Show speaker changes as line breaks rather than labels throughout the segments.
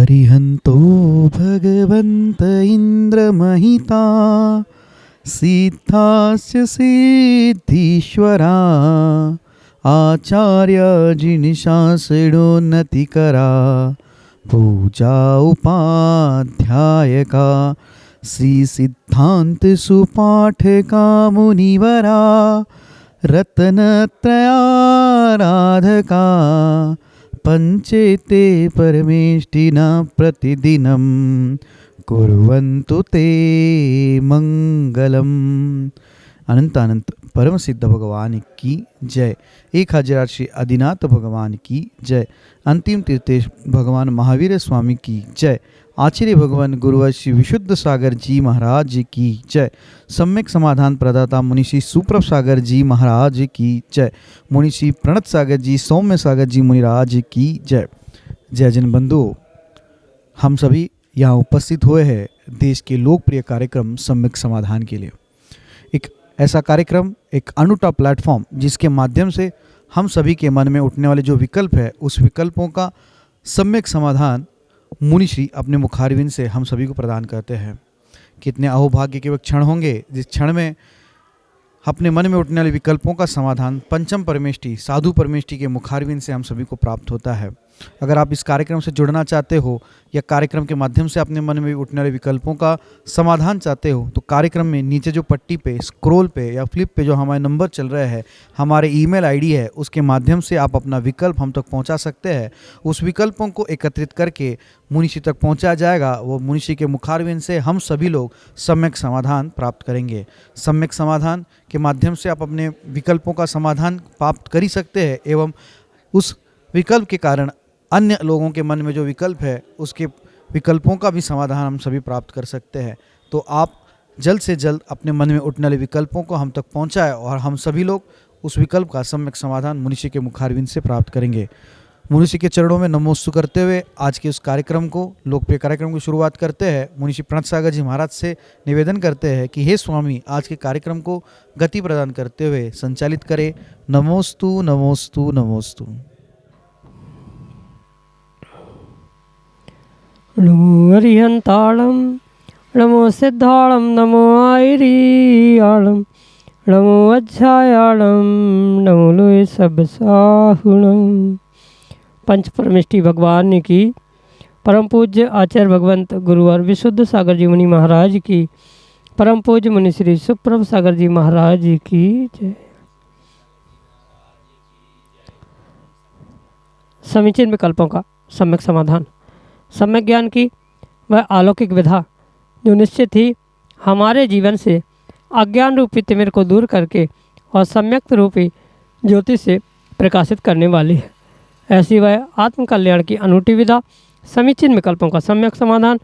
अरिहन्तो भगवन्त इन्द्रमहिता सिद्धास्य सिद्धीश्वरा आचार्य जिनिशासिडोन्नतिकरा पूजा उपाध्यायका श्री सिद्धांत सुपाठका मुनिवरा रत्नत्रयाराधका पंचेते परमेष्टिना प्रतिदिनं कुर्वन्तु ते मंगलम। अनंत अनंत परम सिद्ध भगवान की जय। 1000 श्री आदिनाथ भगवान की जय। अंतिम तीर्थेश भगवान महावीर स्वामी की जय। आचार्य भगवान गुरुवर श्री विशुद्ध सागर जी महाराज की जय। सम्यक समाधान प्रदाता मुनिषि सुप्रभ सागर जी महाराज की जय। मुनिषि प्रणत सागर जी सौम्य सागर जी मुनिराज की जय। जय जन बंधुओं, हम सभी यहाँ उपस्थित हुए हैं देश के लोकप्रिय कार्यक्रम सम्यक समाधान के लिए। एक ऐसा कार्यक्रम, एक अनूठा प्लेटफॉर्म जिसके माध्यम से हम सभी के मन में उठने वाले जो विकल्प है उस विकल्पों का सम्यक समाधान मुनिश्री अपने मुखारविंद से हम सभी को प्रदान करते हैं। कितने अहोभाग्य के वह क्षण होंगे जिस क्षण में अपने मन में उठने वाले विकल्पों का समाधान पंचम परमेष्टि साधु परमेष्टि के मुखारविंद से हम सभी को प्राप्त होता है। अगर आप इस कार्यक्रम से जुड़ना चाहते हो या कार्यक्रम के माध्यम से अपने मन में उठने वाले विकल्पों का समाधान चाहते हो तो कार्यक्रम में नीचे जो पट्टी पे स्क्रॉल पे या फ्लिप पे जो हमारे नंबर चल रहे हैं, हमारे ईमेल आईडी है, उसके माध्यम से आप अपना विकल्प हम तक पहुंचा सकते हैं। उस विकल्पों को एकत्रित करके मुनिषी तक पहुंचाया जाएगा। वो मुनिषी के मुखारविंद से हम सभी लोग सम्यक समाधान प्राप्त करेंगे। सम्यक समाधान के माध्यम से आप अपने विकल्पों का समाधान प्राप्त कर ही सकते हैं एवं उस विकल्प के कारण अन्य लोगों के मन में जो विकल्प है उसके विकल्पों का भी समाधान हम सभी प्राप्त कर सकते हैं। तो आप जल्द से जल्द अपने मन में उठने वाले विकल्पों को हम तक पहुंचाएं और हम सभी लोग उस विकल्प का सम्यक समाधान मुनिषी के मुखारविंद से प्राप्त करेंगे। मुनिषी के चरणों में नमोस्तु करते हुए आज के उस कार्यक्रम को, लोकप्रिय कार्यक्रम की शुरुआत करते हैं। मुनिषी प्रणत सागर जी महाराज से निवेदन करते हैं कि हे स्वामी, आज के कार्यक्रम को गति प्रदान करते हुए संचालित करें। नमोस्तु नमोस्तु नमोस्तु।
नमो अरिहंताणं नमो सिद्धाणं नमो आयरियाणं नमो अध्यायाणं नमो लोय सब साहुणं। पंच परमेष्टि भगवान की, परम पूज्य आचार्य भगवंत गुरुवर विशुद्ध सागर जी मुनि महाराज की, परम पूज्य मुनि श्री सुप्रभ सागर जी महाराज की जय। समीचीन विकल्पों का सम्यक समाधान। सम्यक ज्ञान की वह अलौकिक विधा जो निश्चित ही हमारे जीवन से अज्ञान रूपी तिमिर को दूर करके और सम्यक रूपी ज्योति से प्रकाशित करने वाली है। ऐसी वह आत्म कल्याण की अनूठी विधा समीचीन विकल्पों का सम्यक समाधान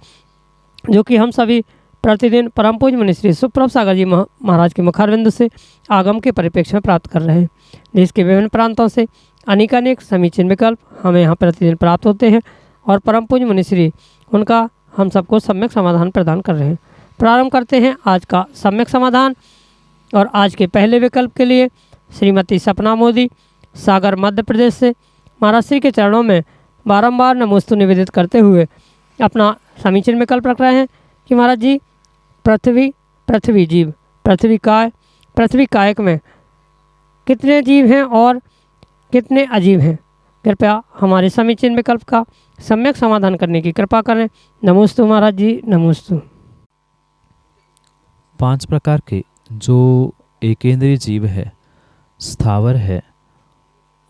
जो कि हम सभी प्रतिदिन परम पूज्य मुनि श्री सुप्रभ सागर जी महाराज के मुखारविंद से आगम के परिप्रेक्ष्य में प्राप्त कर रहे हैं। देश के विभिन्न प्रांतों से अनेकानेक समीचीन विकल्प हमें यहाँ प्रतिदिन प्राप्त होते हैं और परम पूज्य मुनिश्री उनका हम सबको सम्यक समाधान प्रदान कर रहे हैं। प्रारंभ करते हैं आज का सम्यक समाधान। और आज के पहले विकल्प के लिए श्रीमती सपना मोदी सागर मध्य प्रदेश से महाराज श्री के चरणों में बारंबार नमोस्तु निवेदित करते हुए अपना समीचीन विकल्प रख रहे हैं कि महाराज जी, पृथ्वी जीव, पृथ्वी कायक में कितने जीव हैं और कितने अजीब हैं। कृपया हमारे समीचीन विकल्प का सम्यक समाधान करने की कृपा करें। नमोस्तु महाराज जी, नमोस्तु।
5 प्रकार के जो एकेंद्रीय जीव है, स्थावर है,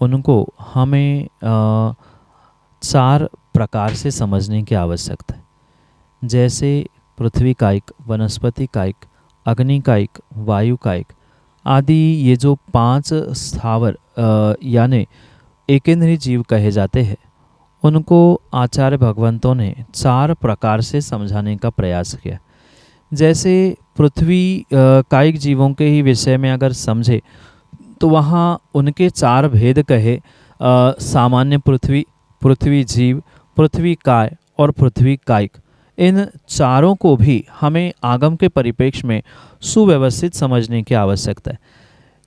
उनको हमें 4 प्रकार से समझने की आवश्यकता है। जैसे पृथ्वी कायिक, वनस्पति कायिक, अग्नि कायिक, वायु कायिक आदि ये जो 5 स्थावर यानी एकेंद्रीय जीव कहे जाते हैं, उनको आचार्य भगवंतों ने 4 प्रकार से समझाने का प्रयास किया। जैसे पृथ्वी कायिक जीवों के ही विषय में अगर समझे तो वहाँ उनके 4 भेद कहे। सामान्य पृथ्वी जीव, पृथ्वी काय और पृथ्वी कायिक। इन चारों को भी हमें आगम के परिप्रेक्ष्य में सुव्यवस्थित समझने की आवश्यकता है,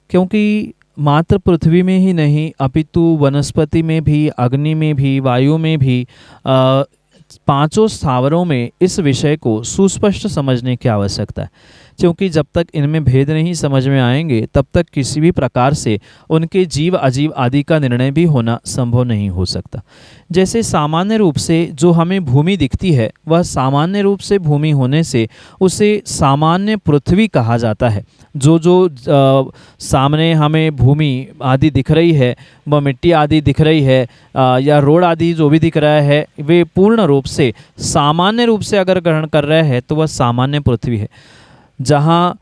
क्योंकि मात्र पृथ्वी में ही नहीं अपितु वनस्पति में भी, अग्नि में भी, वायु में भी पांचों स्थावरों में इस विषय को सुस्पष्ट समझने की आवश्यकता है, क्योंकि जब तक इनमें भेद नहीं समझ में आएंगे तब तक किसी भी प्रकार से उनके जीव अजीव आदि का निर्णय भी होना संभव नहीं हो सकता। जैसे सामान्य रूप से जो हमें भूमि दिखती है वह सामान्य रूप से भूमि होने से उसे सामान्य पृथ्वी कहा जाता है। जो सामने हमें भूमि आदि दिख रही है, वह मिट्टी आदि दिख रही है या रोड आदि जो भी दिख रहा है, वे पूर्ण रूप से सामान्य रूप से अगर ग्रहण कर रहे हैं तो वह सामान्य पृथ्वी है। जहाँ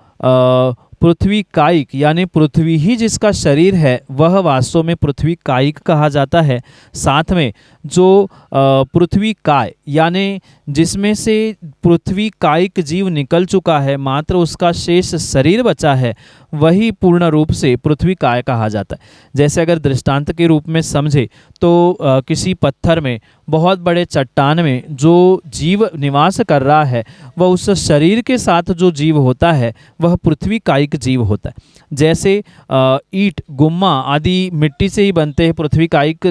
पृथ्वी कायिक यानी पृथ्वी ही जिसका शरीर है वह वास्तव में पृथ्वी कायिक कहा जाता है। साथ में जो पृथ्वी काय यानी जिसमें से पृथ्वी कायिक जीव निकल चुका है, मात्र उसका शेष शरीर बचा है, वही पूर्ण रूप से पृथ्वी काय कहा जाता है। जैसे अगर दृष्टांत के रूप में समझे तो किसी पत्थर में, बहुत बड़े चट्टान में जो जीव निवास कर रहा है वह उस शरीर के साथ जो जीव होता है वह पृथ्वी कायिक जीव होता है। जैसे ईंट, गुम्मा आदि मिट्टी से ही बनते हैं, पृथ्वी कायिक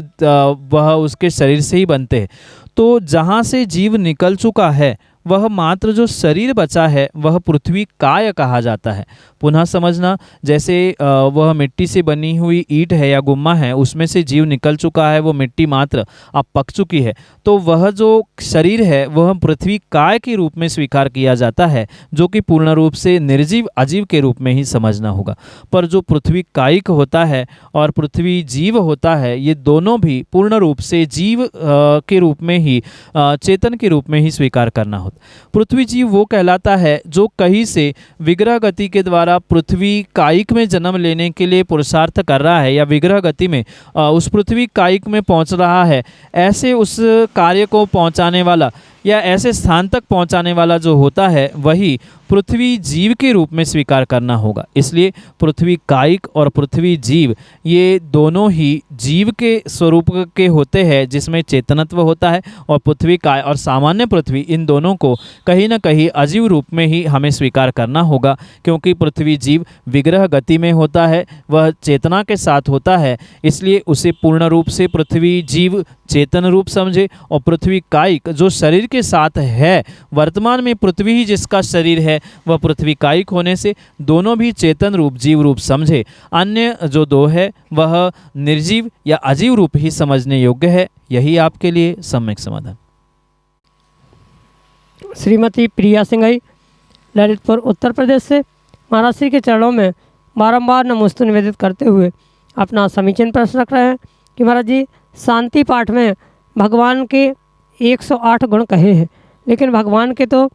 वह उसके शरीर से ही बनते हैं। तो जहाँ से जीव निकल चुका है वह मात्र जो शरीर बचा है वह पृथ्वी काय कहा जाता है। पुनः समझना, जैसे वह मिट्टी से बनी हुई ईंट है या गुम्मा है, उसमें से जीव निकल चुका है, वो मिट्टी मात्र अब पक चुकी है, तो वह जो शरीर है वह पृथ्वी काय के रूप में स्वीकार किया जाता है, जो कि पूर्ण रूप से निर्जीव अजीव के रूप में ही समझना होगा। पर जो पृथ्वी कायिक होता है और पृथ्वी जीव होता है, ये दोनों भी पूर्ण रूप से जीव के रूप में ही, चेतन के रूप में ही स्वीकार करना होता। पृथ्वी जीव वो कहलाता है जो कहीं से विग्रह गति के द्वारा पृथ्वी कायिक में जन्म लेने के लिए पुरुषार्थ कर रहा है या विग्रह गति में उस पृथ्वी कायिक में पहुंच रहा है। ऐसे उस कार्य को पहुंचाने वाला या ऐसे स्थान तक पहुंचाने वाला जो होता है वही पृथ्वी जीव के रूप में स्वीकार करना होगा। इसलिए पृथ्वी कायिक और पृथ्वी जीव ये दोनों ही जीव के स्वरूप के होते हैं, जिसमें चेतनत्व होता है, और पृथ्वी काय और सामान्य पृथ्वी, इन दोनों को कहीं ना कहीं अजीव रूप में ही हमें स्वीकार करना होगा, क्योंकि पृथ्वी जीव विग्रह गति में होता है, वह चेतना के साथ होता है। इसलिए उसे पूर्ण रूप से पृथ्वी जीव चेतन रूप समझे, और पृथ्वी कायिक जो शरीर के साथ है, वर्तमान में पृथ्वी ही जिसका शरीर है वह पृथ्वी कायिक होने से दोनों भी चेतन रूप जीव रूप समझे। अन्य जो दो है वह निर्जीव या अजीव रूप ही समझने योग्य है। यही आपके लिए सम्यक समाधान।
श्रीमती प्रिया सिंघई, ललितपुर, उत्तर प्रदेश से महाराज श्री के चरणों में बारंबार नमोस्तु निवेदित करते हुए अपना समीचीन प्रश्न रख रहे हैं कि महाराज जी, शांति पाठ में भगवान के 108 गुण कहे हैं, लेकिन भगवान के तो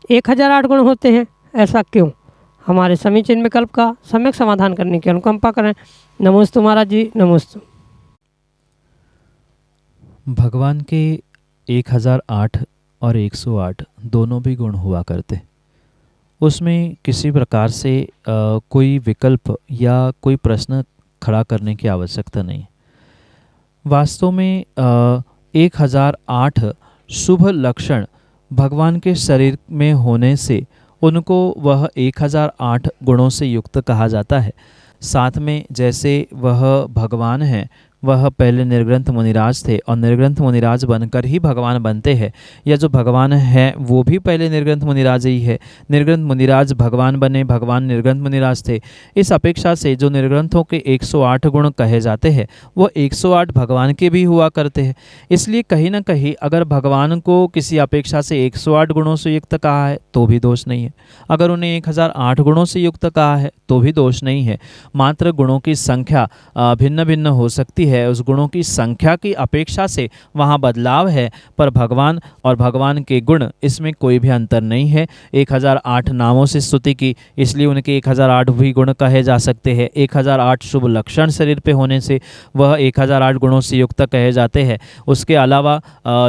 1008 गुण होते हैं, ऐसा क्यों? हमारे समीचीन विकल्प का सम्यक समाधान करने की अनुकंपा करें। नमोस्तु महाराज जी, नमोस्तु।
भगवान के 1008 और 108 दोनों भी गुण हुआ करते, उसमें किसी प्रकार से कोई विकल्प या कोई प्रश्न खड़ा करने की आवश्यकता नहीं। वास्तव में 1008 शुभ लक्षण भगवान के शरीर में होने से उनको वह 1008 गुणों से युक्त कहा जाता है। साथ में जैसे वह भगवान हैं, वह पहले निर्ग्रंथ मुनिराज थे और निर्ग्रंथ मुनिराज बनकर ही भगवान बनते हैं, या जो भगवान है वो भी पहले निर्ग्रंथ मुनिराज ही है। निर्ग्रंथ मुनिराज भगवान बने, भगवान निर्ग्रंथ मुनिराज थे। इस अपेक्षा से जो निर्ग्रंथों के 108 गुण कहे जाते हैं वो 108 भगवान के भी हुआ करते हैं। इसलिए कहीं ना कहीं अगर भगवान को किसी अपेक्षा से 108 गुणों से युक्त कहा है तो भी दोष नहीं है, अगर उन्हें 1008 गुणों से युक्त कहा है तो भी दोष नहीं है। मात्र गुणों की संख्या भिन्न भिन्न हो सकती है, उस गुणों की संख्या की अपेक्षा से वहाँ बदलाव है, पर भगवान और भगवान के गुण इसमें कोई भी अंतर नहीं है। 1008 नामों से स्तुति की, इसलिए उनके 1008 भी गुण कहे जा सकते हैं। 1008 शुभ लक्षण शरीर पे होने से वह 1008 गुणों से युक्त कहे जाते हैं। उसके अलावा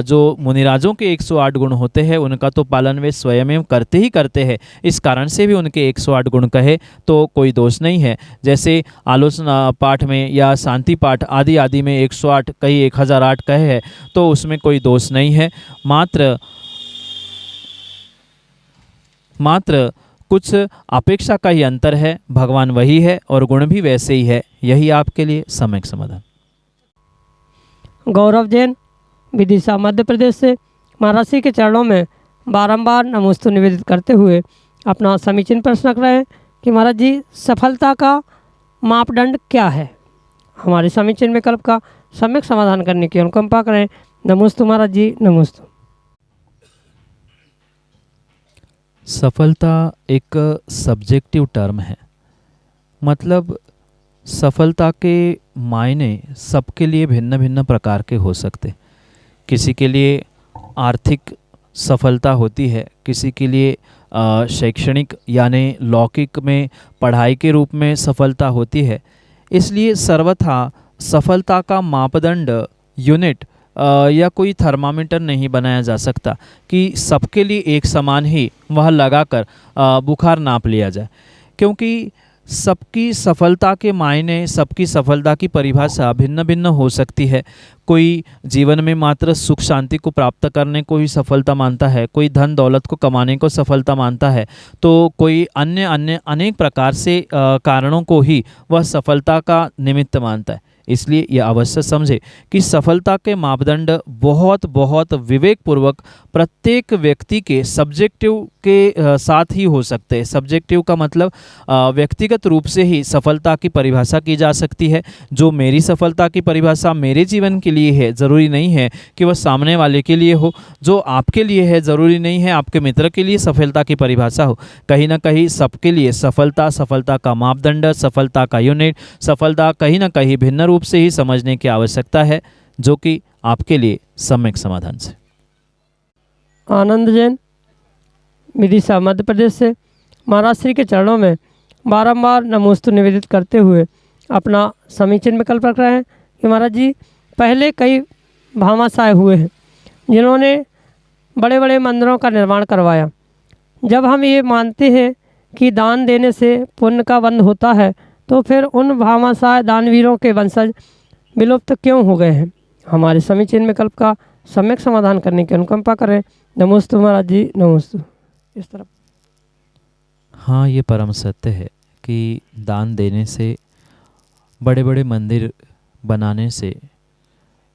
जो मुनिराजों के 108 गुण होते हैं उनका तो पालन वे स्वयं करते ही करते हैं, इस कारण से भी उनके 108 गुण कहे तो कोई दोष नहीं है। जैसे आलोचना पाठ में या शांति पाठ आदि में 108 कहीं 1008 कहे हैं तो उसमें कोई दोष नहीं है। मात्र कुछ अपेक्षा का ही अंतर है, भगवान वही है और गुण भी वैसे ही है। यही आपके लिए सम्यक समाधान।
गौरव जैन, विदिशा, मध्य प्रदेश से महाराज श्री के चरणों में बारंबार नमोस्तु निवेदित करते हुए अपना समीचीन प्रश्न रख रहे हैं कि महाराज जी सफलता का मापदंड क्या है। हमारे समीचीन विकल्प का सम्यक समाधान करने की अनुकंपा करें। नमोस्तु महाराज जी, नमोस्तु।
सफलता एक सब्जेक्टिव टर्म है, मतलब सफलता के मायने सबके लिए भिन्न भिन्न प्रकार के हो सकते। किसी के लिए आर्थिक सफलता होती है, किसी के लिए शैक्षणिक यानी लौकिक में पढ़ाई के रूप में सफलता होती है। इसलिए सर्वथा सफलता का मापदंड यूनिट या कोई थर्मामीटर नहीं बनाया जा सकता कि सबके लिए एक समान ही वह लगाकर बुखार नाप लिया जाए, क्योंकि सबकी सफलता के मायने, सबकी सफलता की परिभाषा भिन्न भिन्न हो सकती है। कोई जीवन में मात्र सुख शांति को प्राप्त करने को ही सफलता मानता है, कोई धन दौलत को कमाने को सफलता मानता है, तो कोई अन्य अन्य अनेक प्रकार से कारणों को ही वह सफलता का निमित्त मानता है। इसलिए यह अवश्य समझे कि सफलता के मापदंड बहुत बहुत विवेकपूर्वक प्रत्येक व्यक्ति के सब्जेक्टिव के साथ ही हो सकते हैं। सब्जेक्टिव का मतलब व्यक्तिगत रूप से ही सफलता की परिभाषा की जा सकती है। जो मेरी सफलता की परिभाषा मेरे जीवन के लिए है, ज़रूरी नहीं है कि वह सामने वाले के लिए हो। जो आपके लिए है, ज़रूरी नहीं है आपके मित्र के लिए सफलता की परिभाषा हो। कहीं ना कहीं सबके लिए सफलता, सफलता का मापदंड, सफलता का यूनिट, सफलता कहीं ना कहीं भिन्न रूप से ही समझने की आवश्यकता है, जो कि आपके लिए सम्यक समाधान से।
आनंद जैन विदिशा मध्य प्रदेश से महाराज श्री के चरणों में बारंबार नमोस्तु निवेदित करते हुए अपना समीचीन विकल्प रख रहे हैं कि महाराज जी पहले कई भामाशाह हुए हैं जिन्होंने बड़े बड़े मंदिरों का निर्माण करवाया। जब हम ये मानते हैं कि दान देने से पुण्य का बंध होता है, तो फिर उन भामाशाह दानवीरों के वंशज विलुप्त क्यों हो गए हैं। हमारे समीचीन विकल्प का सम्यक समाधान करने की अनुकंपा करें। नमोस्तु महाराज जी, नमोस्तु। इस तरफ
हाँ, ये परम सत्य है कि दान देने से, बड़े बड़े मंदिर बनाने से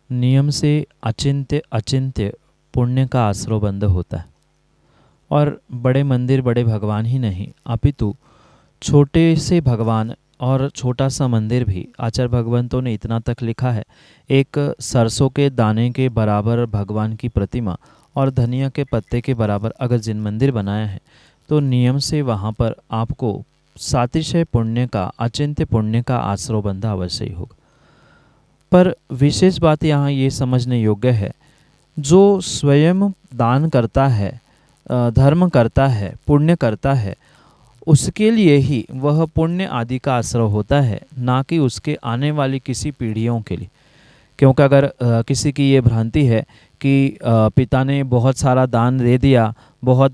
नियम से अचिंत्य अचिंत्य पुण्य का आश्रय बंद होता है। और बड़े मंदिर बड़े भगवान ही नहीं, अपितु छोटे से भगवान और छोटा सा मंदिर भी, आचार्य भगवंतों ने इतना तक लिखा है, एक सरसों के दाने के बराबर भगवान की प्रतिमा और धनिया के पत्ते के बराबर अगर जिन मंदिर बनाया है, तो नियम से वहाँ पर आपको सातिशय पुण्य का, अचिंत्य पुण्य का आश्रय बंधा अवश्य ही होगा। पर विशेष बात यहाँ ये समझने योग्य है, जो स्वयं दान करता है, धर्म करता है, पुण्य करता है, उसके लिए ही वह पुण्य आदि का आश्रय होता है, ना कि उसके आने वाली किसी पीढ़ियों के लिए। क्योंकि अगर किसी की ये भ्रांति है कि पिता ने बहुत सारा दान दे दिया, बहुत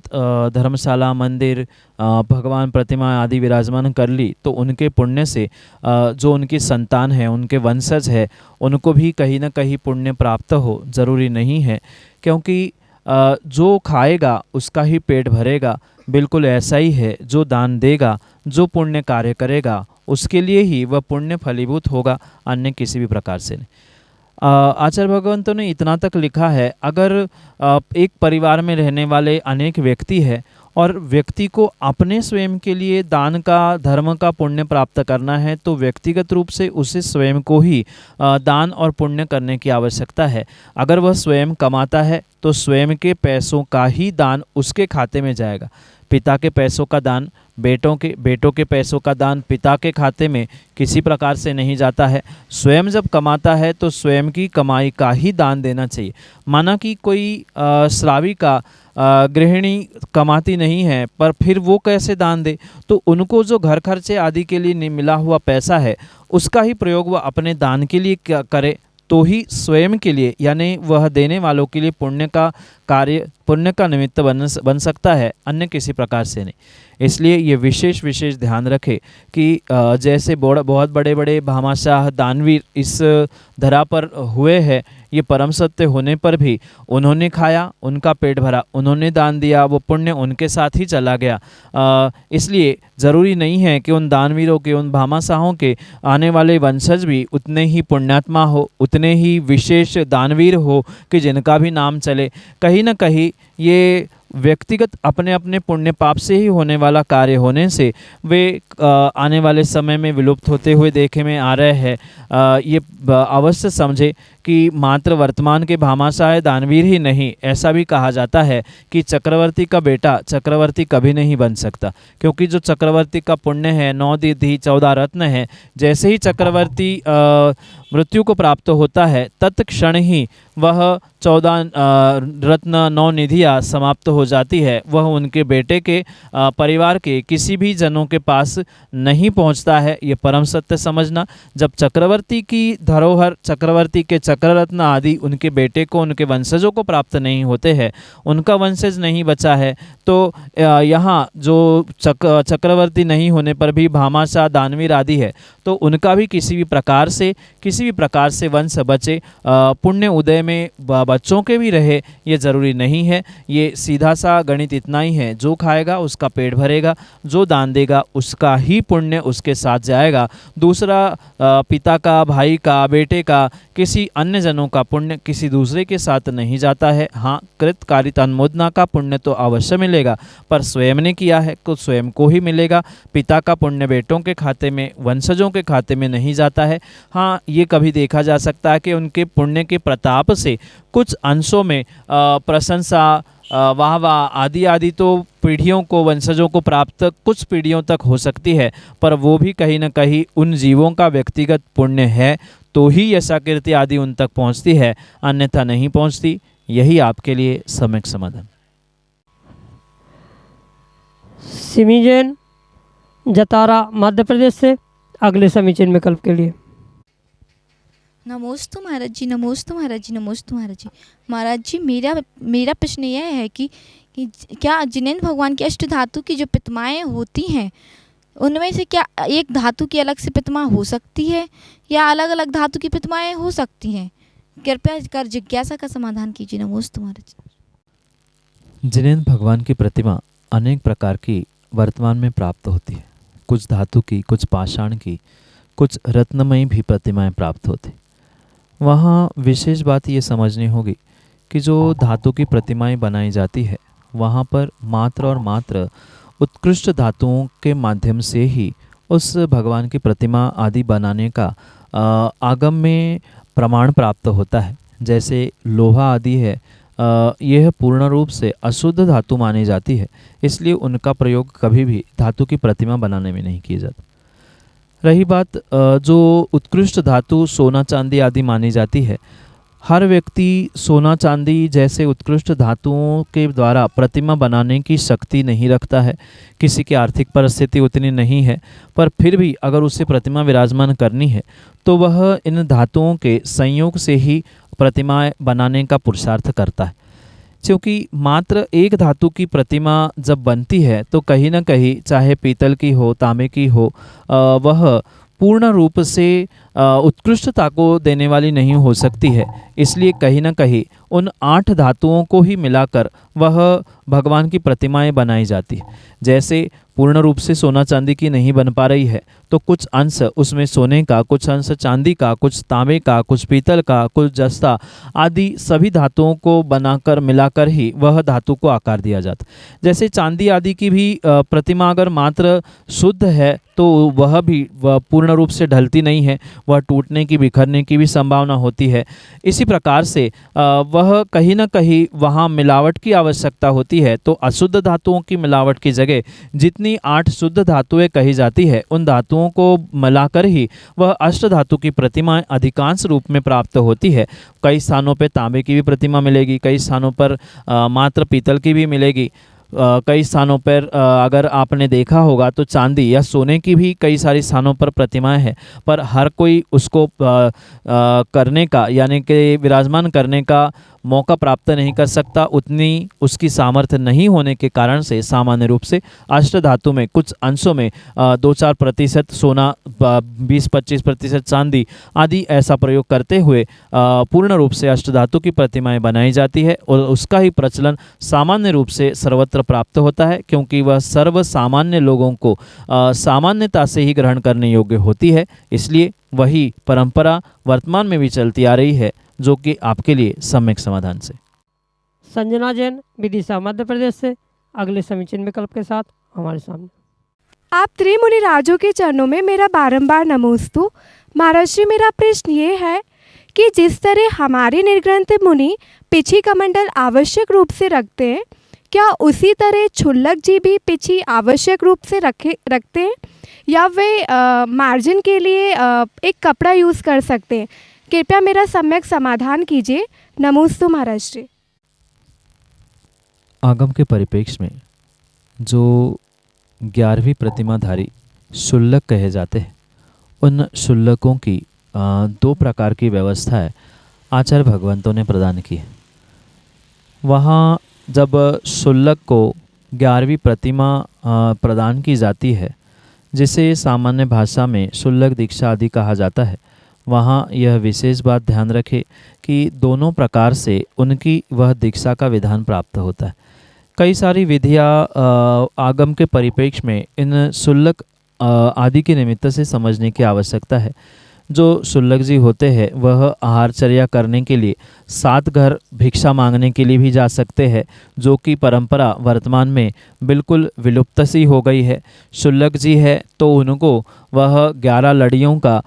धर्मशाला, मंदिर, भगवान प्रतिमा आदि विराजमान कर ली, तो उनके पुण्य से जो उनकी संतान है, उनके वंशज है, उनको भी कहीं ना कहीं पुण्य प्राप्त हो, ज़रूरी नहीं है। क्योंकि जो खाएगा उसका ही पेट भरेगा। बिल्कुल ऐसा ही है, जो दान देगा, जो पुण्य कार्य करेगा, उसके लिए ही वह पुण्य फलीभूत होगा, अन्य किसी भी प्रकार से नहीं। आचार्य भगवंतों ने इतना तक लिखा है, अगर एक परिवार में रहने वाले अनेक व्यक्ति है और व्यक्ति को अपने स्वयं के लिए दान का, धर्म का पुण्य प्राप्त करना है, तो व्यक्तिगत रूप से उसे स्वयं को ही दान और पुण्य करने की आवश्यकता है। अगर वह स्वयं कमाता है तो स्वयं के पैसों का ही दान उसके खाते में जाएगा। पिता के पैसों का दान बेटों के पैसों का दान पिता के खाते में किसी प्रकार से नहीं जाता है। स्वयं जब कमाता है तो स्वयं की कमाई का ही दान देना चाहिए। माना कि कोई श्राविका, गृहिणी कमाती नहीं है, पर फिर वो कैसे दान दे, तो उनको जो घर खर्चे आदि के लिए मिला हुआ पैसा है, उसका ही प्रयोग वह अपने दान के लिए करे, तो ही स्वयं के लिए, यानी वह देने वालों के लिए पुण्य का कार्य, पुण्य का निमित्त बन सकता है, अन्य किसी प्रकार से नहीं। इसलिए ये विशेष ध्यान रखें कि जैसे बहुत बड़े बड़े भामाशाह दानवीर इस धरा पर हुए हैं, ये परम सत्य होने पर भी उन्होंने खाया, उनका पेट भरा, उन्होंने दान दिया, वो पुण्य उनके साथ ही चला गया। इसलिए ज़रूरी नहीं है कि उन दानवीरों के, उन भामाशाहों के आने वाले वंशज भी उतने ही पुण्यात्मा हो, उतने ही विशेष दानवीर हो कि जिनका भी नाम चले। कहीं ना कहीं ये व्यक्तिगत अपने अपने पुण्य पाप से ही होने वाला कार्य होने से वे आने वाले समय में विलुप्त होते हुए देखे में आ रहे हैं। ये अवश्य समझे कि मात्र वर्तमान के भामाशाह दानवीर ही नहीं, ऐसा भी कहा जाता है कि चक्रवर्ती का बेटा चक्रवर्ती कभी नहीं बन सकता, क्योंकि जो चक्रवर्ती का पुण्य है 9 निधि 14 रत्न है, जैसे ही चक्रवर्ती मृत्यु को प्राप्त होता है तत्क्षण ही वह 14 रत्न 9 निधियाँ समाप्त हो जाती है, वह उनके बेटे के परिवार के किसी भी जनों के पास नहीं पहुंचता है। ये परम सत्य समझना। जब चक्रवर्ती की धरोहर, चक्रवर्ती के चक्र रत्न आदि उनके बेटे को, उनके वंशजों को प्राप्त नहीं होते हैं, उनका वंशज नहीं बचा है, तो यहाँ जो चक्रवर्ती नहीं होने पर भी भामाशाह दानवीर आदि है, तो उनका भी किसी भी प्रकार से वंश बचे। पुण्य उदय में बच्चों के भी रहे, ये ज़रूरी नहीं है। ये सीधा सा गणित इतना ही है, जो खाएगा उसका पेट भरेगा, जो दान देगा उसका ही पुण्य उसके साथ जाएगा। दूसरा पिता का, भाई का, बेटे का, किसी अन्य जनों का पुण्य किसी दूसरे के साथ नहीं जाता है। हाँ, कृतकारिता अनुमोदना का पुण्य तो अवश्य मिलेगा, पर स्वयं ने किया है तो स्वयं को ही मिलेगा। पिता का पुण्य बेटों के खाते में, वंशजों के खाते में नहीं जाता है। हाँ, ये कभी देखा जा सकता है कि उनके पुण्य के प्रताप से कुछ अंशों में प्रशंसा, वाह वाह आदि तो पीढ़ियों को, वंशजों को प्राप्त कुछ पीढ़ियों तक हो सकती है, पर वो भी कहीं ना कहीं उन जीवों का व्यक्तिगत पुण्य है, तो ही यशाकीर्ति आदि उन तक पहुंचती है, अन्यथा नहीं पहुंचती। यही आपके लिए सम्यक समाधान।
सिमी जैन, जतारा, मध्य प्रदेश से अगले समीचीन विकल्प के लिए।
नमोस्तु महाराज जी, नमोस्तु महाराज जी, नमोस्तु महाराज जी। महाराज जी, मेरा प्रश्न यह है कि क्या जिनेंद्र भगवान की अष्ट धातु की जो प्रतिमाएं होती हैं, उनमें से क्या एक धातु की अलग से प्रतिमा हो सकती है या अलग अलग धातु की प्रतिमाएं हो सकती हैं? कृपया कर जिज्ञासा का समाधान कीजिए। नमोस्तु महाराज जी।
जिनेंद्र भगवान की प्रतिमा अनेक प्रकार की वर्तमान में प्राप्त होती है। कुछ धातु की, कुछ पाषाण की, कुछ रत्नमयी भी प्रतिमाएं प्राप्त होती। वहाँ विशेष बात ये समझनी होगी कि जो धातु की प्रतिमाएं बनाई जाती है, वहाँ पर मात्र और मात्र उत्कृष्ट धातुओं के माध्यम से ही उस भगवान की प्रतिमा आदि बनाने का आगम में प्रमाण प्राप्त होता है। जैसे लोहा आदि है, यह पूर्ण रूप से अशुद्ध धातु मानी जाती है, इसलिए उनका प्रयोग कभी भी धातु की प्रतिमा बनाने में नहीं किया जाता। रही बात जो उत्कृष्ट धातु सोना चांदी आदि मानी जाती है, हर व्यक्ति सोना चांदी जैसे उत्कृष्ट धातुओं के द्वारा प्रतिमा बनाने की शक्ति नहीं रखता है, किसी की आर्थिक परिस्थिति उतनी नहीं है, पर फिर भी अगर उसे प्रतिमा विराजमान करनी है तो वह इन धातुओं के संयोग से ही प्रतिमा बनाने का पुरुषार्थ करता है। क्योंकि मात्र एक धातु की प्रतिमा जब बनती है तो कहीं ना कहीं, चाहे पीतल की हो, तांबे की हो, वह पूर्ण रूप से उत्कृष्टता को देने वाली नहीं हो सकती है। इसलिए कहीं ना कहीं उन 8 धातुओं को ही मिलाकर वह भगवान की प्रतिमाएं बनाई जाती है। जैसे पूर्ण रूप से सोना चांदी की नहीं बन पा रही है तो कुछ अंश उसमें सोने का, कुछ अंश चांदी का, कुछ तांबे का, कुछ पीतल का, कुछ जस्ता आदि सभी धातुओं को बनाकर मिलाकर ही वह धातु को आकार दिया जाता। जैसे चांदी आदि की भी प्रतिमा अगर मात्र शुद्ध है तो वह पूर्ण रूप से ढलती नहीं है, वह टूटने की, बिखरने की भी संभावना होती है। इसी प्रकार से वह कहीं ना कहीं वहाँ मिलावट की आवश्यकता होती है। तो अशुद्ध धातुओं की मिलावट की जगह जितनी 8 शुद्ध धातुएं कही जाती है, उन धातुओं को मिलाकर ही वह अष्ट धातु की प्रतिमाएं अधिकांश रूप में प्राप्त होती है। कई स्थानों पर तांबे की भी प्रतिमा मिलेगी, कई स्थानों पर मात्र पीतल की भी मिलेगी। कई स्थानों पर अगर आपने देखा होगा तो चांदी या सोने की भी कई सारी स्थानों पर प्रतिमाएं हैं, पर हर कोई उसको करने का यानी कि विराजमान करने का मौका प्राप्त नहीं कर सकता। उतनी उसकी सामर्थ्य नहीं होने के कारण से सामान्य रूप से अष्ट धातु में कुछ अंशों में 2-4% सोना, 20-25% चांदी आदि ऐसा प्रयोग करते हुए पूर्ण रूप से अष्ट धातु की प्रतिमाएं बनाई जाती है और उसका ही प्रचलन सामान्य रूप से सर्वत्र प्राप्त होता है, क्योंकि वह सर्व सामान्य लोगों को सामान्यता से ही ग्रहण करने योग्य होती है। इसलिए वही परंपरा वर्तमान में भी चलती आ रही है, जो कि आपके लिए सम्यक समाधान से।
संजना जैन विदिशा मध्य प्रदेश से अगले समीचीन विकल्प के साथ हमारे सामने।
आप त्रिमुनि राजों के चरणों में मेरा बारंबार नमोस्तु। महाराज जी, मेरा प्रश्न ये है कि जिस तरह हमारे निर्ग्रंथ मुनि पिछी कमंडल आवश्यक रूप से रखते हैं, क्या उसी तरह क्षुल्लक जी भी पिछी आवश्यक रूप से रखते हैं, या वे मार्जिन के लिए एक कपड़ा यूज़ कर सकते हैं? कृपया मेरा सम्यक समाधान कीजिए। नमोस्तु महाराज जी।
आगम के परिप्रेक्ष्य में जो 11वीं प्रतिमाधारी शुल्लक कहे जाते हैं, उन शुल्लकों की 2 प्रकार की व्यवस्था है आचार्य भगवंतों ने प्रदान की है। वहाँ जब शुल्लक को 11वीं प्रतिमा प्रदान की जाती है, जिसे सामान्य भाषा में शुल्लक दीक्षा आदि कहा जाता है, वहाँ यह विशेष बात ध्यान रखें कि दोनों प्रकार से उनकी वह दीक्षा का विधान प्राप्त होता है। कई सारी विधियाँ आगम के परिप्रेक्ष्य में इन शुल्लक आदि के निमित्त से समझने की आवश्यकता है। जो शुल्लक जी होते हैं वह आहारचर्या करने के लिए 7 घर भिक्षा मांगने के लिए भी जा सकते हैं, जो कि परंपरा वर्तमान में बिल्कुल विलुप्त सी हो गई है। शुल्लक जी है तो उनको वह 11 लड़ियों का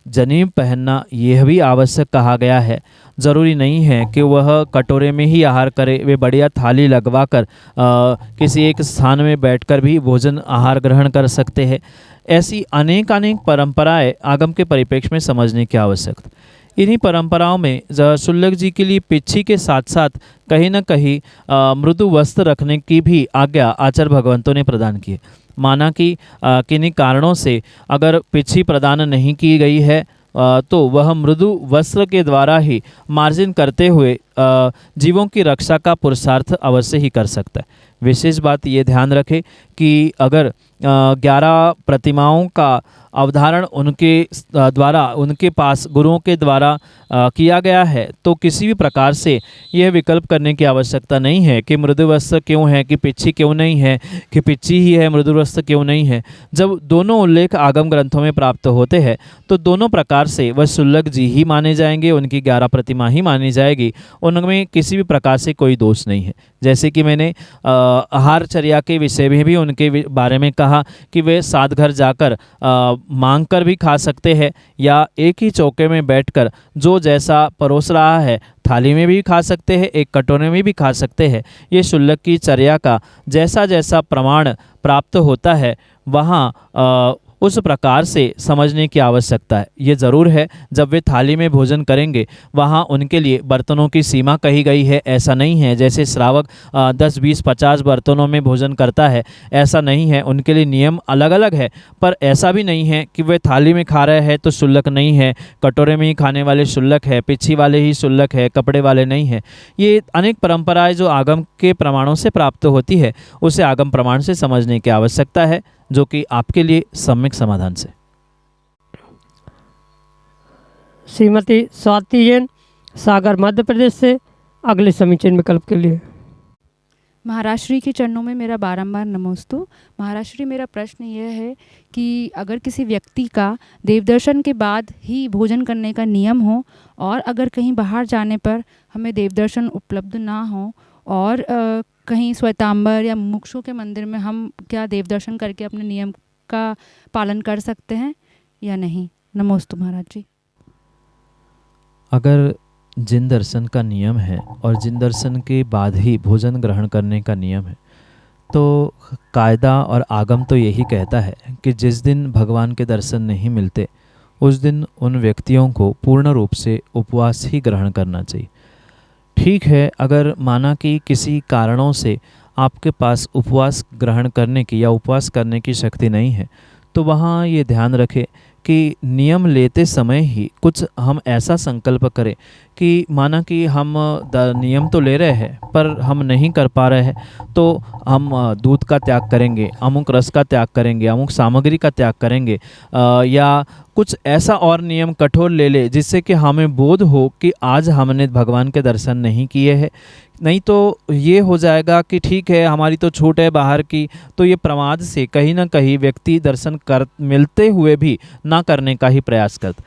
जनीब पहनना यह भी आवश्यक कहा गया है। ज़रूरी नहीं है कि वह कटोरे में ही आहार करे, वे बढ़िया थाली लगवा कर किसी एक स्थान में बैठकर भी भोजन आहार ग्रहण कर सकते हैं। ऐसी अनेक परंपराएं आगम के परिप्रेक्ष्य में समझने की आवश्यकता। इन्हीं परंपराओं में शुल्लक जी के लिए पिच्छी के साथ साथ कहीं न कहीं मृदु वस्त्र रखने की भी आज्ञा आचार्य भगवंतों ने प्रदान की है। माना कि किन्हीं कारणों से अगर पिच्छी प्रदान नहीं की गई है तो वह मृदु वस्त्र के द्वारा ही मार्जिन करते हुए जीवों की रक्षा का पुरुषार्थ अवश्य ही कर सकता है। विशेष बात ये ध्यान रखें कि अगर 11 प्रतिमाओं का अवधारण उनके द्वारा, उनके पास गुरुओं के द्वारा किया गया है, तो किसी भी प्रकार से यह विकल्प करने की आवश्यकता नहीं है कि मृदु वस्त्र क्यों है, कि पिच्छी क्यों नहीं है, कि पिच्छी ही है, मृदु वस्त्र क्यों नहीं है। जब दोनों उल्लेख आगम ग्रंथों में प्राप्त होते हैं तो दोनों प्रकार से वह शुल्लक जी ही माने जाएंगे, उनकी 11 प्रतिमा ही मानी जाएगी, उनमें किसी भी प्रकार से कोई दोष नहीं है। जैसे कि मैंने आहारचर्या के विषय में भी उनके बारे में कहा कि वे 7 घर जाकर मांग कर भी खा सकते हैं, या एक ही चौके में बैठकर जो जैसा परोस रहा है थाली में भी खा सकते हैं, एक कटोरे में भी खा सकते हैं। ये शुल्लक की चर्या का जैसा जैसा प्रमाण प्राप्त होता है वहाँ उस प्रकार से समझने की आवश्यकता है। ये ज़रूर है जब वे थाली में भोजन करेंगे वहाँ उनके लिए बर्तनों की सीमा कही गई है। ऐसा नहीं है जैसे श्रावक 10, 20, 50 बर्तनों में भोजन करता है, ऐसा नहीं है। उनके लिए नियम अलग अलग है, पर ऐसा भी नहीं है कि वे थाली में खा रहे हैं तो शुल्लक नहीं है, कटोरे में ही खाने वाले शुल्लक है, पिच्छी वाले ही शुल्लक है, कपड़े वाले नहीं है। ये अनेक परंपराएं जो आगम के प्रमाणों से प्राप्त होती है उसे आगम प्रमाण से समझने की आवश्यकता है, जो कि आपके लिए सम्यक समाधान से।
श्रीमती स्वाति जैन सागर मध्य प्रदेश से अगले समीचीन विकल्प के लिए।
महाराज श्री के चरणों में मेरा बारंबार नमोस्तु। महाराज श्री, मेरा प्रश्न यह है कि अगर किसी व्यक्ति का देवदर्शन के बाद ही भोजन करने का नियम हो और अगर कहीं बाहर जाने पर हमें देवदर्शन उपलब्ध ना हो और कहीं श्वेतांबर या मुमुक्षु के मंदिर में हम क्या देवदर्शन करके अपने नियम का पालन कर सकते हैं या नहीं? नमोस्तु महाराज जी।
अगर जिन दर्शन का नियम है और जिन दर्शन के बाद ही भोजन ग्रहण करने का नियम है, तो कायदा और आगम तो यही कहता है कि जिस दिन भगवान के दर्शन नहीं मिलते उस दिन उन व्यक्तियों को पूर्ण रूप से उपवास ही ग्रहण करना चाहिए। ठीक है, अगर माना कि किसी कारणों से आपके पास उपवास ग्रहण करने की या उपवास करने की शक्ति नहीं है, तो वहाँ ये ध्यान रखें कि नियम लेते समय ही कुछ हम ऐसा संकल्प करें कि माना कि हम नियम तो ले रहे हैं पर हम नहीं कर पा रहे हैं, तो हम दूध का त्याग करेंगे, अमुक रस का त्याग करेंगे, अमुक सामग्री का त्याग करेंगे, या कुछ ऐसा और नियम कठोर ले ले जिससे कि हमें बोध हो कि आज हमने भगवान के दर्शन नहीं किए हैं। नहीं तो ये हो जाएगा कि ठीक है हमारी तो छूट है बाहर की, तो ये प्रमाद से कहीं ना कहीं व्यक्ति दर्शन कर मिलते हुए भी ना करने का ही प्रयास करता।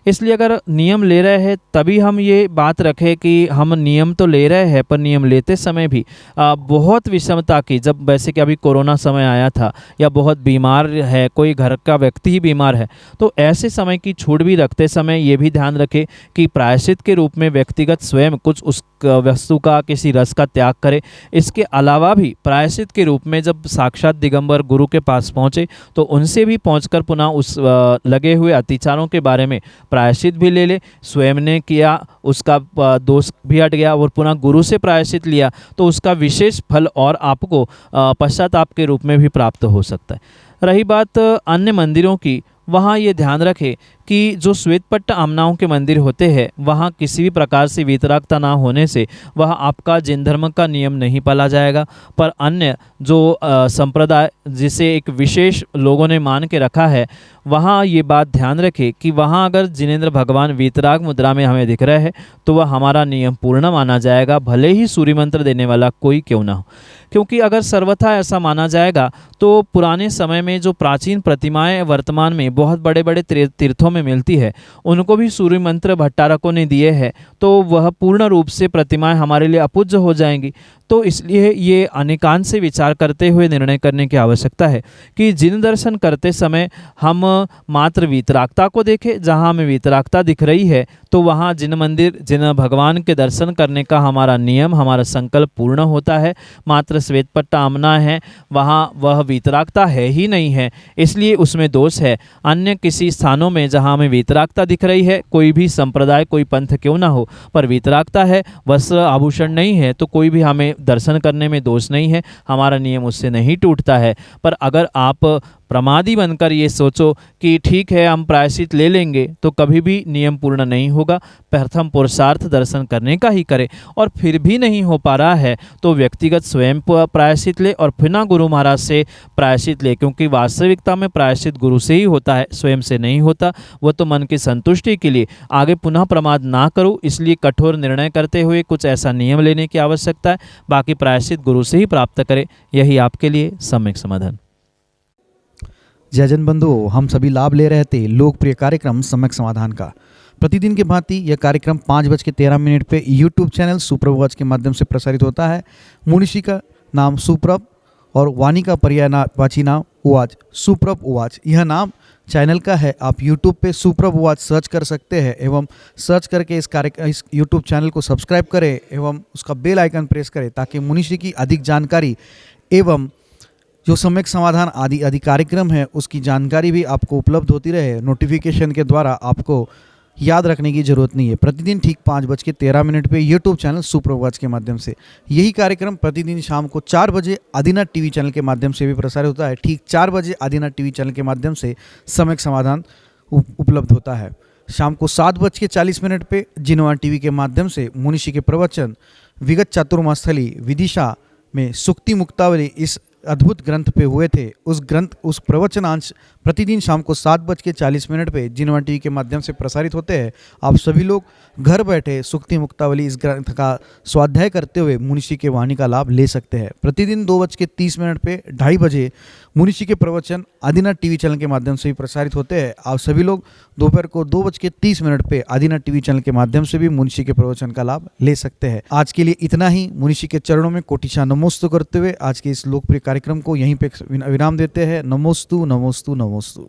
इसलिए अगर नियम ले रहे हैं तभी हम ये बात रखें कि हम नियम तो ले रहे हैं पर नियम लेते समय भी बहुत विषमता की, जब वैसे कि अभी कोरोना समय आया था या बहुत बीमार है, कोई घर का व्यक्ति ही बीमार है, तो ऐसे समय की छूट भी रखते समय ये भी ध्यान रखें कि प्रायश्चित के रूप में व्यक्तिगत स्वयं कुछ उस वस्तु का, किसी रस का त्याग करे। इसके अलावा भी प्रायश्चित के रूप में जब साक्षात दिगंबर गुरु के पास पहुँचे तो उनसे भी पहुँचकर पुनः उस लगे हुए अतिचारों के बारे में प्रायश्चित भी ले ले। स्वयं ने किया उसका दोष भी हट गया और पुनः गुरु से प्रायश्चित लिया तो उसका विशेष फल और आपको पश्चाताप के रूप में भी प्राप्त हो सकता है। रही बात अन्य मंदिरों की, वहाँ ये ध्यान रखें कि जो श्वेतपट्ट आमनाओं के मंदिर होते हैं वहाँ किसी भी प्रकार से वितरागता ना होने से वह आपका जैन धर्म का नियम नहीं पाला जाएगा। पर अन्य जो संप्रदाय जिसे एक विशेष लोगों ने मान के रखा है, वहाँ ये बात ध्यान रखें कि वहाँ अगर जिनेंद्र भगवान वीतराग मुद्रा में हमें दिख रहे हैं तो वह हमारा नियम पूर्ण माना जाएगा, भले ही सूर्य मंत्र देने वाला कोई क्यों ना हो। क्योंकि अगर सर्वथा ऐसा माना जाएगा तो पुराने समय में जो प्राचीन प्रतिमाएं वर्तमान में बहुत बड़े बड़े तीर्थों में मिलती है उनको भी सूर्य मंत्र भट्टारकों ने दिए हैं, तो वह पूर्ण रूप से प्रतिमाएं हमारे लिए अपूज्य हो जाएंगी। तो इसलिए ये अनेकांत से विचार करते हुए निर्णय करने की आवश्यकता है कि जिन दर्शन करते समय हम मात्र वीतरागता को देखें, जहाँ हमें वीतरागता दिख रही है तो वहाँ जिन मंदिर, जिन भगवान के दर्शन करने का हमारा नियम, हमारा संकल्प पूर्ण होता है। मात्र श्वेतपट्ट आमना है, वहाँ वह वीतरागता है ही नहीं है, इसलिए उसमें दोष है। अन्य किसी स्थानों में जहाँ हमें वीतरागता दिख रही है, कोई भी संप्रदाय, कोई पंथ क्यों ना हो, पर वीतरागता है, वस्त्र आभूषण नहीं है, तो कोई भी हमें दर्शन करने में दोष नहीं है, हमारा नियम उससे नहीं टूटता है। पर अगर आप प्रमादी बनकर ये सोचो कि ठीक है हम प्रायश्चित ले लेंगे, तो कभी भी नियम पूर्ण नहीं होगा। प्रथम पुरुषार्थ दर्शन करने का ही करें, और फिर भी नहीं हो पा रहा है तो व्यक्तिगत स्वयं प्रायश्चित ले और फिर ना गुरु महाराज से प्रायश्चित ले, क्योंकि वास्तविकता में प्रायश्चित गुरु से ही होता है, स्वयं से नहीं होता। वो तो मन की संतुष्टि के लिए। आगे पुनः प्रमाद ना करो, इसलिए कठोर निर्णय करते हुए कुछ ऐसा नियम लेने की आवश्यकता है। बाकी प्रायश्चित गुरु से ही प्राप्त करें, यही आपके लिए सम्यक समाधान।
जय जन बंधुओं, हम सभी लाभ ले रहे थे लोकप्रिय कार्यक्रम सम्यक समाधान का। प्रतिदिन की भांति यह कार्यक्रम 5:13 पे यूट्यूब चैनल सुप्रभ उवाच के माध्यम से प्रसारित होता है। मुनिषी का नाम सुप्रभ और वाणी का पर्यायवाची नाम उवाच, सुप्रभ उवाच यह नाम चैनल का है। आप यूट्यूब पे सुप्रभ उवाच सर्च कर सकते हैं एवं सर्च करके इस यूट्यूब चैनल को सब्सक्राइब करें एवं उसका बेल आइकन प्रेस करें, ताकि मुनिषी की अधिक जानकारी एवं जो सम्यक समाधान आदि कार्यक्रम है उसकी जानकारी भी आपको उपलब्ध होती रहे। नोटिफिकेशन के द्वारा आपको याद रखने की ज़रूरत नहीं है। प्रतिदिन ठीक 5:13 पे यूट्यूब चैनल सुप्रभ उवाच के माध्यम से यही कार्यक्रम प्रतिदिन शाम को 4 बजे आदिनाथ टीवी चैनल के माध्यम से भी प्रसारित होता है। ठीक 4 बजे आदिनाथ टीवी चैनल के माध्यम से सम्यक समाधान उपलब्ध होता है। शाम को 7:40 पे जिनवा टीवी के माध्यम से मुनिषी के प्रवचन विगत चातुर्मास्थली विदिशा में सुक्ति मुक्तावली इस अद्भुत ग्रंथ पे हुए थे। उस प्रवचनांश प्रतिदिन शाम को 7:40 पे जिनवा टीवी के माध्यम से प्रसारित होते हैं। आप सभी लोग घर बैठे सुक्ति मुक्तावली इस ग्रंथ का स्वाध्याय करते हुए मुनिषी के वाणी का लाभ ले सकते हैं। प्रतिदिन 2:30 पे 2:30 बजे मुनिषी के प्रवचन आदिनाथ टीवी चैनल के माध्यम से भी प्रसारित होते हैं। आप सभी लोग दोपहर को 2:30 पे आदिनाथ टीवी चैनल के माध्यम से भी मुनिषी के प्रवचन का लाभ ले सकते हैं। आज के लिए इतना ही। मुनिषी के चरणों में कोटिशा नमोस्तु करते हुए आज के इस लोकप्रिय कार्यक्रम को यहीं पे विराम देते हैं। नमोस्तु नमोस्तु नमोस्तु।